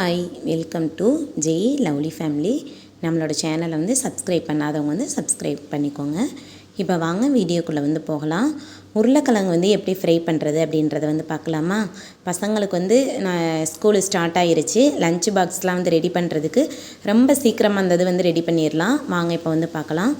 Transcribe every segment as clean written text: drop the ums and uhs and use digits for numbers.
Hi, welcome to Jai lovely family. நம்மளோட சேனலை வந்து சப்ஸ்கிரைப் பண்ணாதவங்க வந்து சப்ஸ்கிரைப் பண்ணிக்கோங்க. இப்போ வாங்க வீடியோக்குள்ளே வந்து போகலாம். உருளைக்கிழங்கு வந்து எப்படி ஃப்ரை பண்ணுறது அப்படின்றத வந்து பார்க்கலாமா? பசங்களுக்கு வந்து நான் ஸ்கூலு ஸ்டார்ட் ஆகிருச்சு. லஞ்ச் பாக்ஸ்லாம் வந்து ரெடி பண்ணுறதுக்கு ரொம்ப சீக்கிரமாக அந்த இது வந்து ரெடி பண்ணிடலாம். வாங்க இப்போ வந்து பார்க்கலாம்.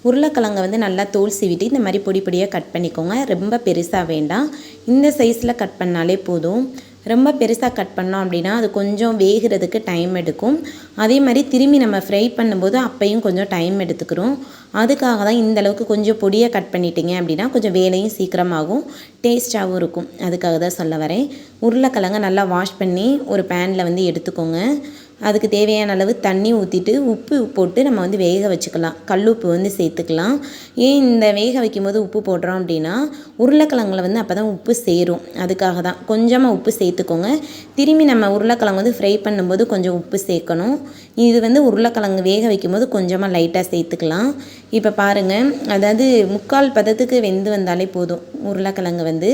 உருளைக்கிழங்கை வந்து நல்லா தோல் சீவிட்டு இந்த மாதிரி பொடி பொடியாக கட் பண்ணிக்கோங்க. ரொம்ப பெருசாக வேண்டாம், இந்த சைஸில் கட் பண்ணாலே போதும். ரொம்ப பெருசாக கட் பண்ணோம் அப்படின்னா அது கொஞ்சம் வேகிறதுக்கு டைம் எடுக்கும். அதே மாதிரி திரும்பி நம்ம ஃப்ரை பண்ணும்போது அப்பையும் கொஞ்சம் டைம் எடுத்துக்கிறோம். அதுக்காக தான் இந்தளவுக்கு கொஞ்சம் பொடியாக கட் பண்ணிட்டீங்க அப்படின்னா கொஞ்சம் வேலையும் சீக்கிரமாகும், டேஸ்ட்டாகவும் இருக்கும். அதுக்காக தான் சொல்ல வரேன். உருளைக்கிழங்கை நல்லா வாஷ் பண்ணி ஒரு பேனில் வந்து எடுத்துக்கோங்க. அதுக்கு தேவையான அளவு தண்ணி ஊற்றிட்டு உப்பு போட்டு நம்ம வந்து வேக வச்சுக்கலாம். கல்லுப்பு வந்து சேர்த்துக்கலாம். ஏன் இந்த வேக வைக்கும்போது உப்பு போடுறோம் அப்படின்னா உருளைக்கிழங்குல வந்து அப்போ தான் உப்பு சேரும். அதுக்காக தான் கொஞ்சமாக உப்பு சேர்த்துக்கோங்க. திரும்பி நம்ம உருளைக்கிழங்கு வந்து ஃப்ரை பண்ணும்போது கொஞ்சம் உப்பு சேர்க்கணும். இது வந்து உருளைக்கிழங்கு வேக வைக்கும்போது கொஞ்சமாக லைட்டாக சேர்த்துக்கலாம். இப்போ பாருங்கள், அதாவது 3/4 பதத்துக்கு வெந்து வந்தாலே போதும். உருளைக்கிழங்கு வந்து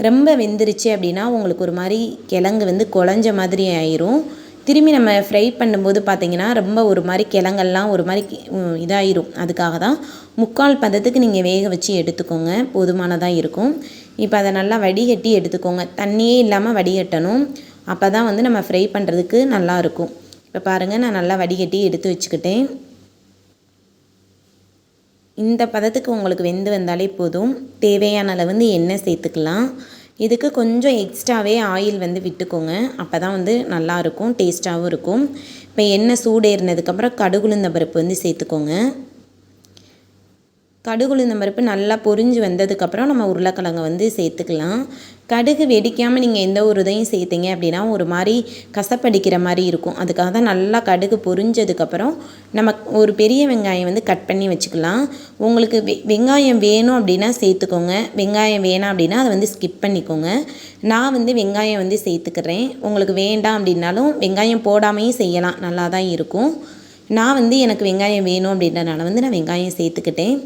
ரொம்ப வெந்துருச்சு அப்படின்னா உங்களுக்கு ஒரு மாதிரி கிழங்கு வந்து குழஞ்ச மாதிரி ஆயிரும். திரும்பி நம்ம ஃப்ரை பண்ணும்போது பார்த்திங்கன்னா ரொம்ப ஒரு மாதிரி கிழங்கெல்லாம் ஒரு மாதிரி இதாகிரும். அதுக்காக தான் 3/4 பதத்துக்கு நீங்கள் வேக வச்சு எடுத்துக்கோங்க, போதுமானதாக இருக்கும். இப்போ அதை நல்லா வடிகட்டி எடுத்துக்கோங்க. தண்ணியே இல்லாமல் வடிகட்டணும், அப்போ தான் வந்து நம்ம ஃப்ரை பண்ணுறதுக்கு நல்லாயிருக்கும். இப்போ பாருங்கள், நான் நல்லா வடிகட்டி எடுத்து வச்சுக்கிட்டேன். இந்த பதத்துக்கு உங்களுக்கு வெந்து வந்தாலே போதும். தேவையான அளவு வந்து எண்ணெய் சேர்த்துக்கலாம். இதுக்கு கொஞ்சம் எக்ஸ்ட்ராவே ஆயில் வந்து விட்டுக்கோங்க, அப்போ தான் வந்து நல்லாயிருக்கும், டேஸ்ட்டாகவும் இருக்கும். இப்போ எண்ணெய் சூடேறினதுக்கப்புறம் கடுகுளுந்த பருப்பு வந்து சேர்த்துக்கோங்க. கடுகுளுந்த பருப்பு நல்லா பொரிஞ்சு வந்ததுக்கப்புறம் நம்ம உருளைக்கிழங்கை வந்து சேர்த்துக்கலாம். கடுகு வெடிக்காமல் நீங்கள் எந்த ஒரு இதையும் சேர்த்திங்க அப்படின்னா ஒரு மாதிரி கசப்படிக்கிற மாதிரி இருக்கும். அதுக்காக தான் நல்லா கடுகு பொரிஞ்சதுக்கப்புறம் நம்ம ஒரு பெரிய வெங்காயம் வந்து கட் பண்ணி வச்சுக்கலாம். உங்களுக்கு வெங்காயம் வேணும் அப்படின்னா சேர்த்துக்கோங்க, வெங்காயம் வேணாம் அப்படின்னா அதை வந்து ஸ்கிப் பண்ணிக்கோங்க. நான் வந்து வெங்காயம் வந்து சேர்த்துக்கிறேன். உங்களுக்கு வேண்டாம் அப்படின்னாலும் வெங்காயம் போடாமையும் செய்யலாம், நல்லா தான் இருக்கும். நான் வந்து எனக்கு வெங்காயம் வேணும் அப்படின்றனால வந்து நான் வெங்காயம் சேர்த்துக்கிட்டேன்.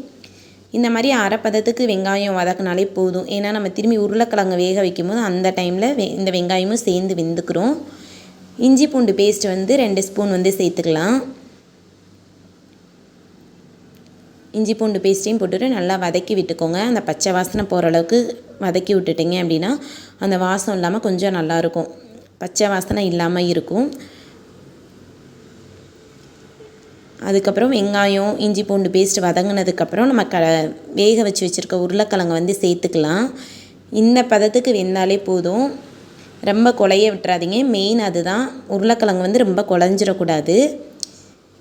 இந்த மாதிரி அரை பதத்துக்கு வெங்காயம் வதக்கினாலே போதும். ஏன்னா நம்ம திரும்பி உருளைக்கிழங்கு வேக வைக்கும் போது அந்த டைமில் இந்த வெங்காயமும் சேர்ந்து வெந்துக்கிறோம். இஞ்சி பூண்டு பேஸ்ட் வந்து 2 ஸ்பூன் வந்து சேர்த்துக்கலாம். இஞ்சி பூண்டு பேஸ்ட்டையும் போட்டுட்டு நல்லா வதக்கி விட்டுக்கோங்க. அந்த பச்சை வாசனை போகிற அளவுக்கு வதக்கி விட்டுட்டிங்க அப்படின்னா அந்த வாசம் இல்லாமல் கொஞ்சம் நல்லாயிருக்கும், பச்சை வாசனை இல்லாமல் இருக்கும். அதுக்கப்புறம் வெங்காயம் இஞ்சி பூண்டு பேஸ்ட் வதங்கினதுக்கப்புறம் நம்ம வேக வச்சு வச்சுருக்க உருளைக்கிழங்கை வந்து சேர்த்துக்கலாம். இந்த பதத்துக்கு வெந்தாலே போதும், ரொம்ப குழைய விட்டுறாதீங்க. மெயின் அதுதான், உருளைக்கிழங்கு வந்து ரொம்ப குழஞ்சிடக்கூடாது.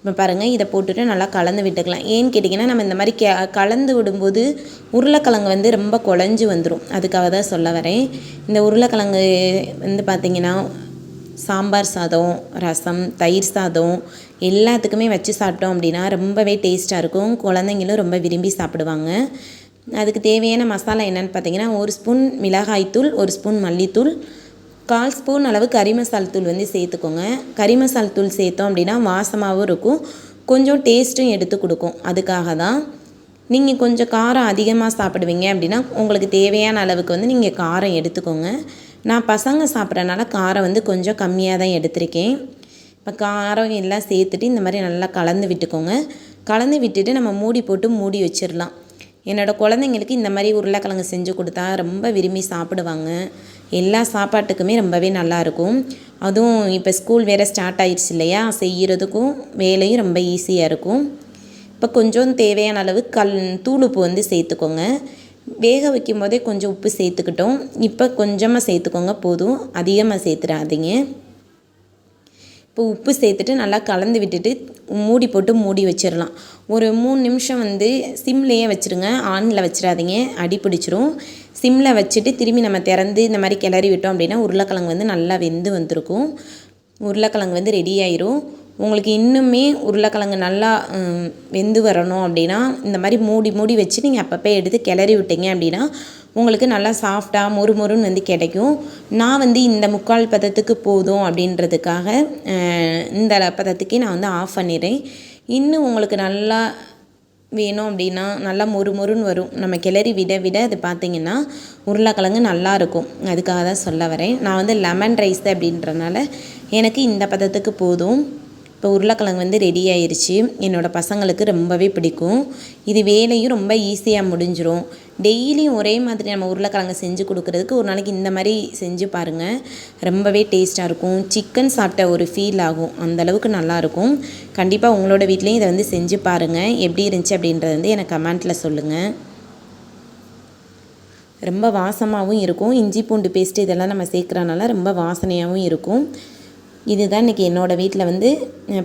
இப்போ பாருங்கள், இதை போட்டுட்டு நல்லா கலந்து விட்டுக்கலாம். ஏன்னு கேட்டிங்கன்னா நம்ம இந்த மாதிரி கலந்து விடும்போது உருளைக்கிழங்கு வந்து ரொம்ப குழஞ்சி வந்துடும். அதுக்காக தான் சொல்ல வரேன். இந்த உருளைக்கிழங்கு வந்து பார்த்திங்கன்னா சாம்பார் சாதம், ரசம், தயிர் சாதம் எல்லாத்துக்குமே வச்சு சாப்பிட்டோம் அப்படின்னா ரொம்பவே டேஸ்ட்டாக இருக்கும். குழந்தைங்களும் ரொம்ப விரும்பி சாப்பிடுவாங்க. அதுக்கு தேவையான மசாலா என்னென்னு பார்த்தீங்கன்னா 1 ஸ்பூன் மிளகாய்த்தூள், 1 ஸ்பூன் மல்லித்தூள், 1/4 ஸ்பூன் அளவு கறி மசால் தூள் வந்து சேர்த்துக்கோங்க. கறி மசால் தூள் சேர்த்தோம் அப்படின்னா வாசமாகவும் இருக்கும், கொஞ்சம் டேஸ்ட்டும் எடுத்து கொடுக்கும். அதுக்காக தான். நீங்கள் கொஞ்சம் காரம் அதிகமாக சாப்பிடுவீங்க அப்படின்னா உங்களுக்கு தேவையான அளவுக்கு வந்து நீங்கள் காரம் எடுத்துக்கோங்க. நான் பசங்க சாப்பிட்றனால காரம் வந்து கொஞ்சம் கம்மியாக தான் எடுத்திருக்கேன். இப்போ காரம் எல்லாம் சேர்த்துட்டு இந்த மாதிரி நல்லா கலந்து விட்டுக்கோங்க. கலந்து விட்டுட்டு நம்ம மூடி போட்டு மூடி வச்சிடலாம். என்னோடய குழந்தைங்களுக்கு இந்த மாதிரி உருளைக்கிழங்கு செஞ்சு கொடுத்தா ரொம்ப விரும்பி சாப்பிடுவாங்க. எல்லா சாப்பாட்டுக்குமே ரொம்பவே நல்லாயிருக்கும். அதுவும் இப்போ ஸ்கூல் வேறு ஸ்டார்ட் ஆகிடுச்சு இல்லையா, செய்கிறதுக்கும் வேலையும் ரொம்ப ஈஸியாக இருக்கும். இப்போ கொஞ்சம் தேவையான அளவு தூளுப்பு வந்து சேர்த்துக்கோங்க. வேக வைக்கும் போதே கொஞ்சம் உப்பு சேர்த்துக்கிட்டோம், இப்போ கொஞ்சமாக சேர்த்துக்கோங்க, போதும், அதிகமாக சேர்த்துடாதீங்க. இப்போ உப்பு சேர்த்துட்டு நல்லா கலந்து விட்டுட்டு மூடி போட்டு மூடி வச்சிடலாம். ஒரு 3 நிமிஷம் வந்து சிம்லேயே வச்சுருங்க, ஆனில் வச்சிடாதீங்க, அடி பிடிச்சிரும். சிம்மில் வச்சுட்டு திரும்பி நம்ம திறந்து இந்த மாதிரி கிளறி விட்டோம் அப்படின்னா உருளைக்கிழங்கு வந்து நல்லா வெந்து வந்திருக்கும். உருளைக்கிழங்கு வந்து ரெடி ஆயிரும். உங்களுக்கு இன்னுமே உருளைக்கிழங்கு நல்லா வெந்து வரணும் அப்படின்னா இந்த மாதிரி மூடி மூடி வச்சு நீங்கள் அப்பப்போ எடுத்து கிளறி விட்டீங்க அப்படின்னா உங்களுக்கு நல்லா சாஃப்டாக மொறுமொறுன்னு வந்து கிடைக்கும். நான் வந்து இந்த 3/4 பதத்துக்கு போதும் அப்படின்றதுக்காக இந்த பதத்துக்கே நான் வந்து ஆஃப் பண்ணிடுறேன். இன்னும் உங்களுக்கு நல்லா வேணும் அப்படின்னா நல்லா மொறுமொறுன்னு வரும். நம்ம கிளறி விட விட அது பார்த்திங்கன்னா உருளைக்கிழங்கு நல்லாயிருக்கும். அதுக்காக தான் சொல்ல வரேன். நான் வந்து லெமன் ரைஸ் அப்படின்றனால எனக்கு இந்த பதத்துக்கு போதும். இப்போ உருளைக்கிழங்கு வந்து ரெடி ஆயிடுச்சு. என்னோடய பசங்களுக்கு ரொம்பவே பிடிக்கும். இது வேலையும் ரொம்ப ஈஸியாக முடிஞ்சிடும். டெய்லியும் ஒரே மாதிரி நம்ம உருளைக்கிழங்கு செஞ்சு கொடுக்குறதுக்கு ஒரு நாளைக்கு இந்த மாதிரி செஞ்சு பாருங்கள். ரொம்பவே டேஸ்ட்டாக இருக்கும். சிக்கன் சாப்பிட்ட ஒரு ஃபீல் ஆகும். அந்தளவுக்கு நல்லாயிருக்கும். கண்டிப்பாக உங்களோட வீட்லேயும் இதை வந்து செஞ்சு பாருங்கள். எப்படி இருந்துச்சு அப்படின்றத வந்து எனக்கு கமெண்ட்டில் சொல்லுங்கள். ரொம்ப வாசமாகவும் இருக்கும். இஞ்சி பூண்டு பேஸ்ட்டு இதெல்லாம் நம்ம சேர்க்குறனால ரொம்ப வாசனையாகவும் இருக்கும். இதுதான் இன்றைக்கி என்னோடய வீட்டில் வந்து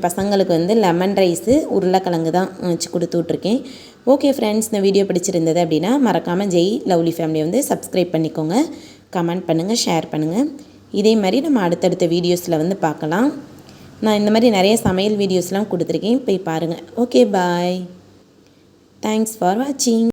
பசங்களுக்கு வந்து லெமன் ரைஸு உருளைக்கிழங்கு தான் வச்சு கொடுத்து விட்ருக்கேன். ஓகே ஃப்ரெண்ட்ஸ், இந்த வீடியோ பிடிச்சிருந்தது அப்படின்னா மறக்காமல் ஜெய் லவ்லி ஃபேமிலியை வந்து சப்ஸ்கிரைப் பண்ணிக்கோங்க. கமெண்ட் பண்ணுங்கள், ஷேர் பண்ணுங்கள். இதே மாதிரி நம்ம அடுத்தடுத்த வீடியோஸில் வந்து பார்க்கலாம். நான் இந்த மாதிரி நிறைய சமையல் வீடியோஸ்லாம் கொடுத்துருக்கேன், போய் பாருங்கள். Okay, bye. தேங்க்ஸ் ஃபார் வாட்சிங்.